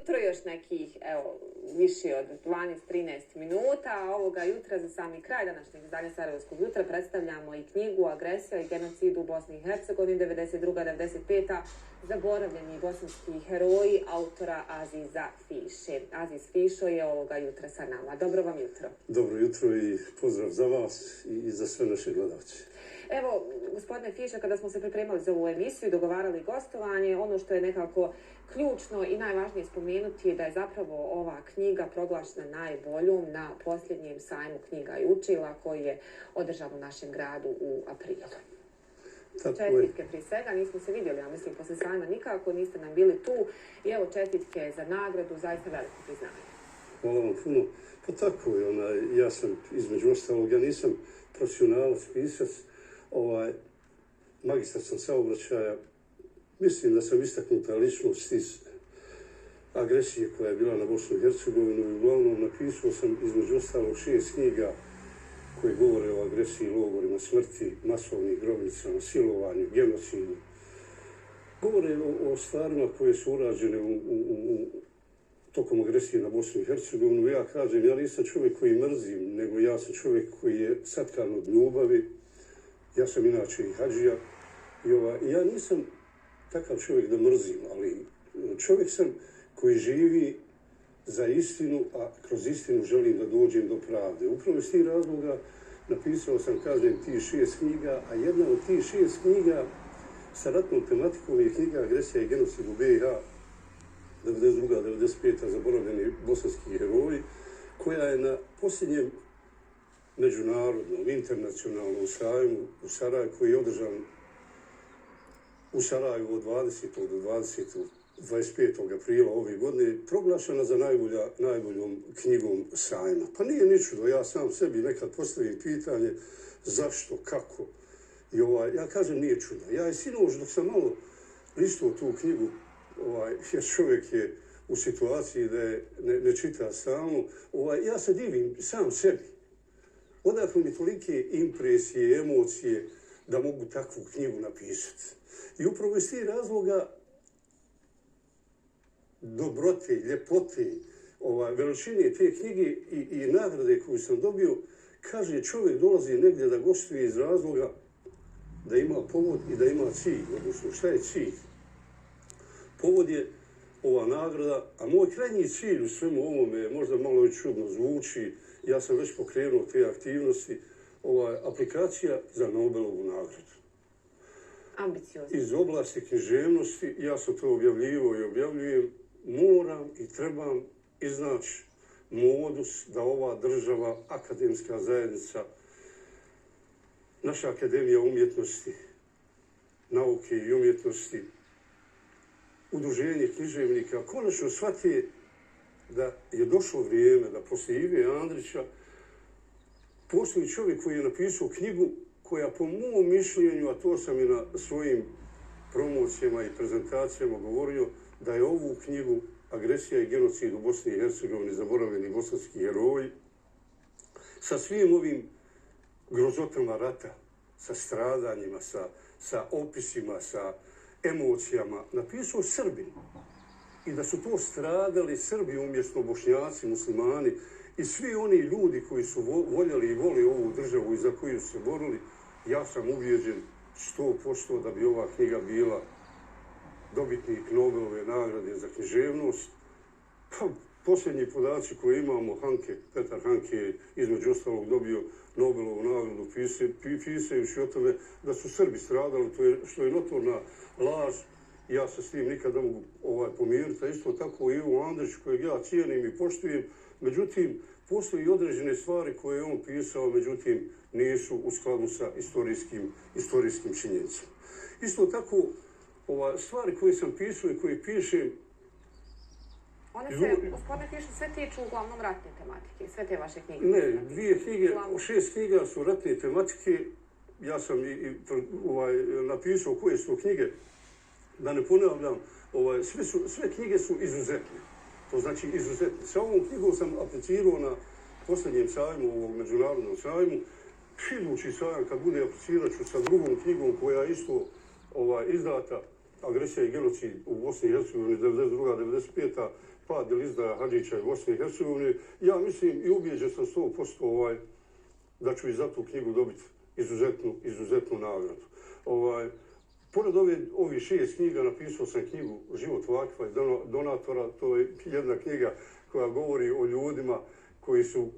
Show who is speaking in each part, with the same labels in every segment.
Speaker 1: jutro, još nekih, evo, više od 12-13 minuta, a ovoga jutra za sami kraj današnjeg izdanja Sarajevskog jutra predstavljamo i knjigu Agresija i genocid u Bosni i Hercegovini 92-95. Zaboravljeni bosanski heroji autora Aziza Fiše. Aziz Fišo je ovoga jutra sa nama. Dobro vam jutro.
Speaker 2: Dobro jutro i pozdrav za vas i za sve naše gledalce.
Speaker 1: Evo, gospodine Fiša, kada smo se pripremali za ovu emisiju i dogovarali gostovanje, ono što je nekako ključno i najvažnije spomenuti je da je zapravo ova knjiga proglašena najboljom na posljednjem sajmu knjiga i učila koji je održan u našem gradu u aprilu. Čestitke prije svega, nismo se vidjeli, ja mislim, posle sajma nikako, niste nam bili tu. I evo čestitke za nagradu, zaista veliko priznanje.
Speaker 2: Hvala vam puno. Pa tako je, ja sam između ostalog, ja nisam profesionalac, pisac, magistar sam saobraćaja. Mislim da sam istaknuta ličnost iz agresije koja je bila na Bosnu i Hercegovinu i uglavnom napisao sam između ostalog 6 knjiga koje govore o agresiji, logorima smrti, masovnih grobnicama, silovanju, genocidu. Govore o stvarima koje su urađene tokom agresije na Bosnu i Hercegovinu. Ja kažem, ja nisam čovjek koji mrzim, nego ja sam čovjek koji je satkan od ljubavi. Ja sam inače i hadžija. Ja nisam takav čovjek da mrzim, ali čovjek sam koji živi za istinu, a kroz istinu želim da dođem do pravde. Upravo iz tih razloga napisao sam, kažem, tih 6 knjiga, a jedna od tih 6 knjiga sa ratnom tematikom je knjiga Agresija i genocid u BiH 92-95. Zaboravljeni bosanski heroji, koja je na posljednjem međunarodnom, internacionalnom sajmu u Sarajevu, koji je održan u Sarajevu od 20. do 25. aprila ove godine, proglašena za najboljom knjigom sajma. Pa nije ni čudo, ja sam sebi nekad postavim pitanje zašto, kako. Ja kažem nije čudo. Ja i sinoć dok sam malo listao tu knjigu, jer čovjek je u situaciji da je ne čita stalno, ja se divim sam sebi. Odakle mi tolike impresije, emocije da mogu takvu knjigu napisati. I upravo iz tih razloga dobrote, ljepote, veličine te knjige i nagrade koju sam dobio, kaže čovjek dolazi negdje da gostuje iz razloga da ima povod i da ima cilj. Odnosno, šta je cilj? Povod je ova nagrada, a moj krajnji cilj u svemu ovome, možda malo i čudno zvuči, ja sam već pokrenuo te aktivnosti, aplikacija za Nobelovu nagradu.
Speaker 1: Ambiciozno.
Speaker 2: Iz oblasti književnosti, ja sam to objavljivo i objavljujem, moram i trebam iznaći modus da ova država, akademska zajednica, naša Akademija umjetnosti, nauke i umjetnosti, udruženje književnika, konačno shvati da je došlo vrijeme da poslije Ive Andrića postoji čovjek koji je napisao knjigu koja po mom mišljenju, a to sam i na svojim promocijama i prezentacijama govorio, da je ovu knjigu Agresija i genocid u Bosni i Hercegovini, zaboravljeni bosanski heroji, sa svim ovim grozotama rata, sa stradanjima, sa opisima, sa emocijama, napisao Srbin. I da su to stradali Srbi umjesto Bošnjaci, muslimani i svi oni ljudi koji su voljeli i voli ovu državu i za koju su se borili, ja sam uvjeđen 100% da bi ova knjiga bila dobitnik Nobelove nagrade za književnost. Pa, posljednji podaci koje imamo, Petar Hanke je između ostalog dobio Nobelovu nagradu pisajući o tome da su Srbi stradali, što je notorna laž. Ja se s tim nikad ne mogu pomiriti, a isto tako i Ivo Andrić, kojeg ja cijenim i poštujem. Međutim, postoji određene stvari koje je on pisao, međutim, nisu u skladu sa istorijskim činjenicama. Isto tako, stvari koje sam pisao i koje pišem...
Speaker 1: One se, gospodine Fiša, sve tiču uglavnom ratne tematike, sve te vaše knjige?
Speaker 2: Ne, 2 knjige, 6 knjiga su ratne tematike. Ja sam napisao koje su knjige, da ne ponavljam, sve knjige su izuzetne. To znači izuzetne. Sa ovom knjigom sam aplicirao na posljednjem sajmu, ovog međunarodnom sajmu. Idući sajam, kad bude aplicirat ću sa drugom knjigom koja je isto izdata, Agresija i genocid u Bosni i Hercegovini 92-95. pad ili izdaja Hadžića i Bosne i Hercegovine. Ja mislim i ubijeđen sam 100% da ću i za tu knjigu dobiti izuzetnu nagradu. Pored ovih 6 knjiga napisao sam knjigu Život Vakifa i donatora. To je jedna knjiga koja govori o ljudima koji su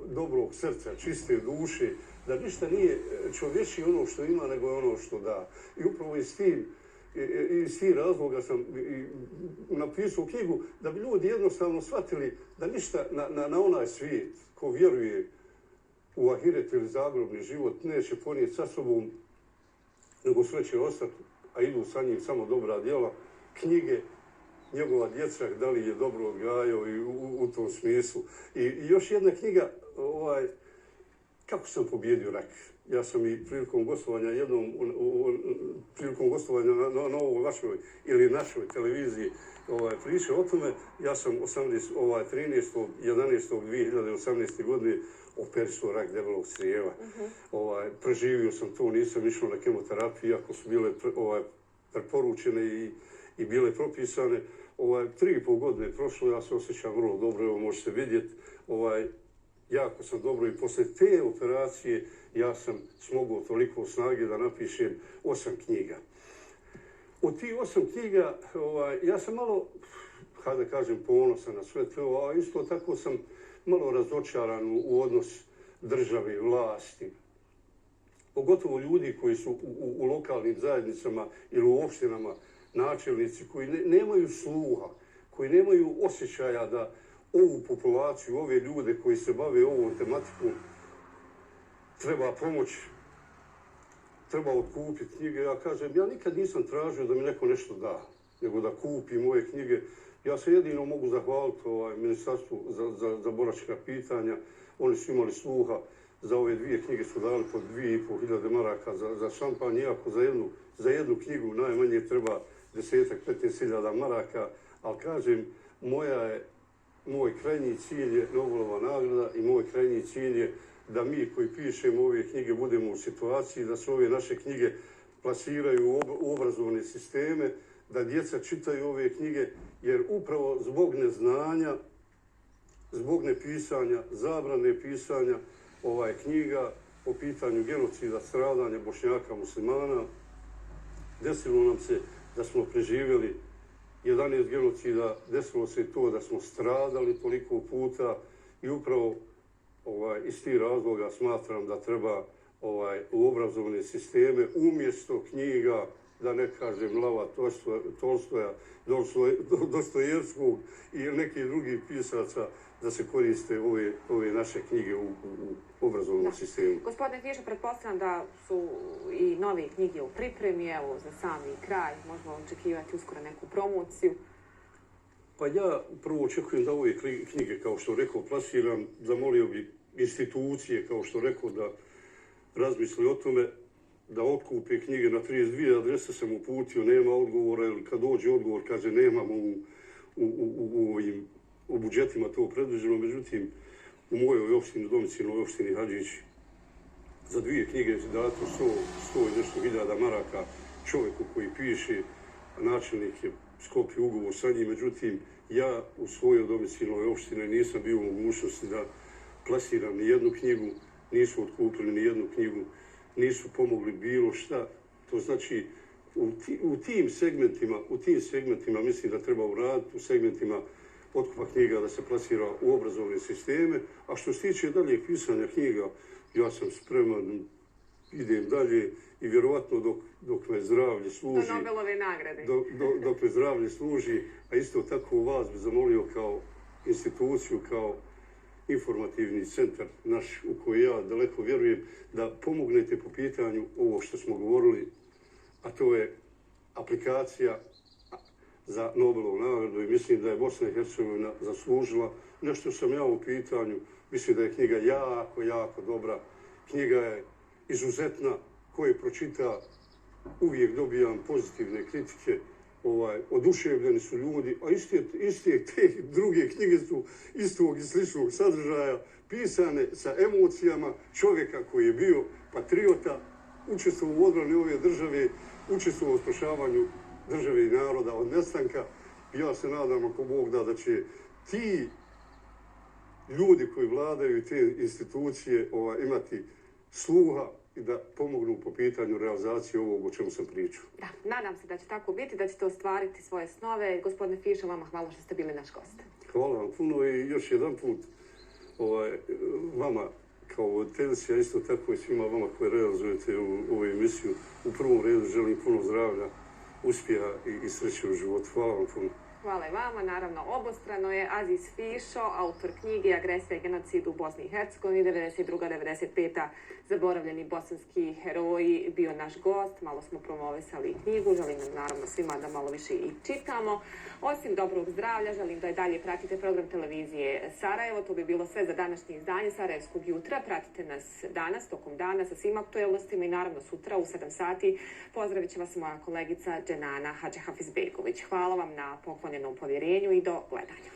Speaker 2: dobrog srca, čiste duše, da ništa nije čovječije ono što ima, nego je ono što da. I upravo iz tih razloga sam napisao knjigu da bi ljudi jednostavno shvatili da ništa na onaj svijet ko vjeruje u ahiret ili zagrobni život neće ponijeti sa sobom, nego sve će ostati, a idu sa njim samo dobra djela, knjige, njegova djeca, da li je dobro odgajao i u tom smislu. I još jedna knjiga, Kako sam pobjedio rak. Ja sam i prilikom gostovanja na ovoj vašoj ili našoj televiziji pričao o tome. Ja sam 13.11.2018. godine operisao rak debelog crijeva. Preživio sam to, nisam išao na kemoterapiju, iako su bile preporučene i bile propisane. 3,5 godine je prošlo, ja se osjećam vrlo dobro, evo možete vidjeti. Jako sam dobro i posle te operacije ja sam smogao toliko snage da napišem 8 knjiga. Od tih 8 knjiga ja sam malo, da kažem, ponosan na sve to, a isto tako sam malo razočaran u odnos države i vlasti. Pogotovo ljudi koji su u lokalnim zajednicama ili u opštinama, načelnici koji nemaju sluha, koji nemaju osjećaja da ovu populaciju, ove ljude koji se bave ovom tematikom, treba pomoći, treba otkupiti knjige. Ja kažem, ja nikad nisam tražio da mi neko nešto da, nego da kupi moje knjige. Ja se jedino mogu zahvaliti Ministarstvu za boračka pitanja. Oni su imali sluha, za ove 2 knjige su dali po 2.500 maraka za šampanj, iako za jednu knjigu najmanje treba 10-15 maraka, ali kažem, moj krajnji cilj je Nobelova nagrada i moj krajnji cilj je da mi koji pišemo ove knjige budemo u situaciji da se ove naše knjige plasiraju u obrazovne sisteme, da djeca čitaju ove knjige, jer upravo zbog neznanja, zbog nepisanja, zabrane pisanja knjiga po pitanju genocida, stradanja Bošnjaka, muslimana, desilo nam se da smo preživjeli 11 genocida, desilo se to da smo stradali toliko puta i upravo iz tih razloga smatram da treba u obrazovne sisteme umjesto knjiga, da ne kažem Lava Tolstoja, Dostojevskog i nekih drugih pisaca, da se koriste ove naše knjige u obrazovnom sistemu.
Speaker 1: Gospodine Fiša, pretpostavljam da su i nove knjige u pripremi, evo za sami kraj, možemo očekivati uskoro neku promociju.
Speaker 2: Pa ja prvo očekujem da ove knjige, kao što rekao, plasiram, zamolio bi institucije, kao što rekao, da razmisli o tome, da otkupe knjige. Na 32 adrese sam uputio, nema odgovora, ili kad dođe odgovor, kaže nemamo u budžetima to predviđeno. Međutim, u mojoj opštini, domicilnoj opštini Hadžić, za 2 knjige je dato 100 i nešto hiljada maraka čovjeku koji piše, a načelnik je sklopio ugovor sa njim. Međutim, ja u svojoj domicilnoj opštini nisam bio u mogućnosti da plasiram ni jednu knjigu, nisu otkupili ni jednu knjigu, nisu pomogli bilo šta. To znači, u tim segmentima mislim da treba uraditi, u segmentima otkupa knjiga da se plasira u obrazovne sisteme. A što se tiče dalje pisanja knjiga, ja sam spreman, idem dalje i vjerovatno dok me zdravlje služi.
Speaker 1: Do Nobelove nagrade.
Speaker 2: Dok me zdravlje služi, a isto tako vas bi zamolio kao instituciju, kao informativni centar naš u koji ja daleko vjerujem, da pomognete po pitanju ovo što smo govorili, a to je aplikacija za Nobelovu nagradu i mislim da je Bosna i Hercegovina zaslužila. Nešto sam ja u pitanju, mislim da je knjiga jako dobra. Knjiga je izuzetna, koje pročita uvijek dobijam pozitivne kritike, oduševljeni su ljudi, a iste te druge knjige su istog i sličnog sadržaja, pisane sa emocijama čovjeka koji je bio patriota, učestvovao u odbrani ove države, učestvovao u spašavanju države i naroda od nestanka Ja se nadam, ako Bog da će ti ljudi koji vladaju i te institucije imati sluha i da pomognu po pitanju realizacije ovog o čemu sam pričao.
Speaker 1: Da, nadam se da će tako biti, da ćete ostvariti svoje snove. Gospodine Fišo, vama hvala što ste bili naš gost.
Speaker 2: Hvala vam puno i još jedan put vama kao voditeljici, a isto tako i svima vama koji realizujete ovu emisiju. U prvom redu želim puno zdravlja, uspjeha i sreće u životu. Hvala vam puno.
Speaker 1: Hvala i vama. Naravno, obostrano je Aziz Fišo, autor knjige Agresija i genocid u Bosni i Hercegovini, 92-95. Zaboravljeni bosanski heroji, bio naš gost. Malo smo promovisali knjigu, želim nam naravno svima da malo više i čitamo. Osim dobrog zdravlja, želim da i dalje pratite program televizije Sarajevo. To bi bilo sve za današnje izdanje Sarajevskog jutra. Pratite nas danas, tokom dana, sa svim aktuelnostima i naravno sutra u 7 sati. Pozdravit će vas moja kolegica Dženana Hadžihafizbegović. Hvala vam na poklonjenom povjerenju i do gledanja.